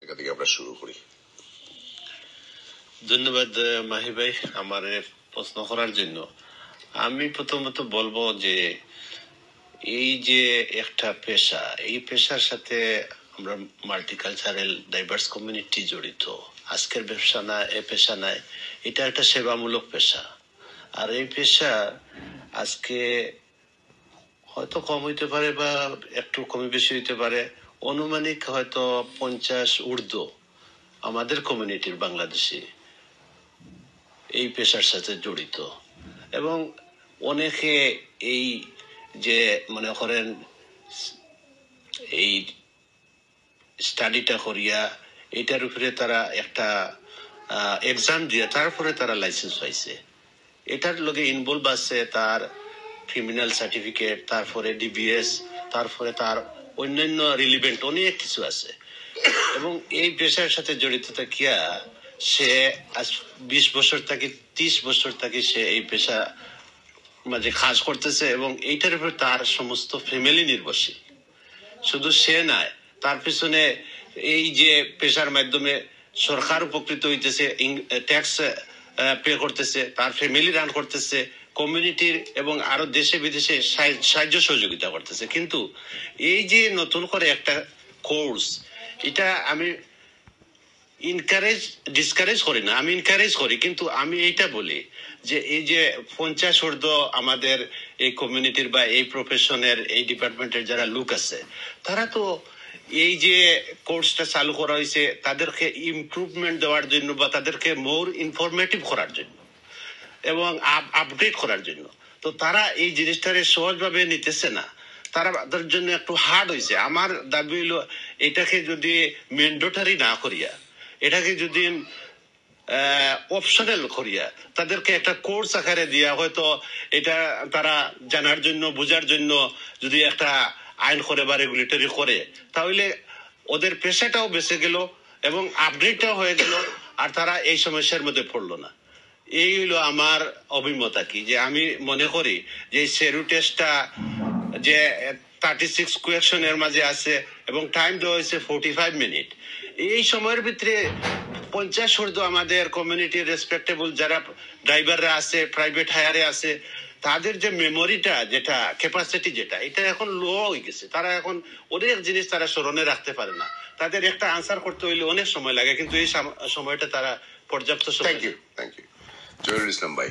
এখান থেকে আমরা শুরু করি। ধন্যবাদ মাহি ভাই আমার প্রশ্ন করার জন্য। আমি প্রথমত বলবো যে এই যে একটা পেশা, এই পেশার সাথে আমরা মাল্টিকালচারাল ডাইভার্স কমিউনিটি জড়িত। আজকের ব্যবসা না, এ পেশা নাই, এটা একটা সেবামূলক পেশা। আর এই পেশা আজকে হয়তো কম হইতে পারে বা একটু কমে বেশি হইতে পারে, অনুমানিক হয়তো 50 ঊর্ধ্ব আমাদের কমিউনিটির বাংলাদেশি এই পেশার সাথে জড়িত। এবং অনেকে এই যে মনে করেন এই স্টাডিটা করিয়া এটার উপরে তারা একটা এক্সাম দিয়ে তারপরে তারা লাইসেন্স পাইছে। এটার লগে ইনভলভ আছে তার ক্রিমিনাল সার্টিফিকেট, তারপরে ডিবিএস, তারপরে তার অন্যান্য রিলিভেন্ট অনেক কিছু আছে। এবং এই পেশার সাথে জড়িত থাকিয়া সে আজ 20 বছর থেকে 30 বছর থেকে সে এই পেশা মাঝে কাজ করতেছে এবং এইটার উপর তার সমস্ত ফ্যামিলি নির্ভরশীল। শুধু সে নয়, তার পিছনে এই যে পেশার মাধ্যমে সরকার উপকৃত হইতেছে, ট্যাক্স পে করতেছে, তার ফ্যামিলি রান করতেছে, কমিউনিটির এবং আরো দেশে বিদেশে সাহায্য সহযোগিতা করতেছে। কিন্তু এই যে নতুন করে একটা কোর্স, এটা আমি ডিসকারেজ করি না, আমি এনকারেজ করি। কিন্তু আমি এইটা বলি যে এই যে 50 ঊর্ধ্ব আমাদের এই কমিউনিটির বা এই প্রফেশনের এই ডিপার্টমেন্টের যারা লোক আছে, তারা তো এই যে কোর্সটা চালু করা হয়েছে তাদেরকে ইমপ্রুভমেন্ট দেওয়ার জন্য বা তাদেরকে মোর ইনফরমেটিভ করার জন্য এবং আপডেট করার জন্য। তো তারা এই জিনিসটারে সহজভাবে নিতেছে না, তাদের জন্য একটু হার্ড হয়েছে। আমার দাবি হইল এটাকে যদি ম্যান্ডেটরি না করিয়া, এটাকে যদি অপশনাল করিয়া তাদেরকে একটা কোর্স আকারে দিয়া হয়তো এটা তারা জানার জন্য বোঝার জন্য যদি একটা আইন করে বা রেগুলেটরি করে, তাহলে ওদের পেশাটাও বেঁচে গেল এবং আপডেটটাও হয়ে গেল, আর তারা এই সমস্যার মধ্যে পড়লো না। এই হলো আমার অভিমত আর কি। যে আমি মনে করি যে সেরু টেস্টটা যে 36 কোয়েশনের মাঝে আছে এবং টাইম দেওয়া হয়েছে 45 মিনিট, এই সময়ের ভিতরে 50 ঊর্ধ্ব আমাদের কমিউনিটির রেসপেক্টেবল যারা ড্রাইভাররা আছে, প্রাইভেট হায়ারে আছে, তাদের যে মেমোরিটা, যেটা ক্যাপাসিটি, যেটা এটা এখন লো হয়ে গেছে। তারা এখন অনেক জিনিস তারা স্মরণে রাখতে পারে না, তাদের একটা আনসার করতে হইলে অনেক সময় লাগে, কিন্তু এই সময়টা তারা পর্যাপ্ত সময়। থ্যাংক ইউ জহিরুল ইসলাম ভাই।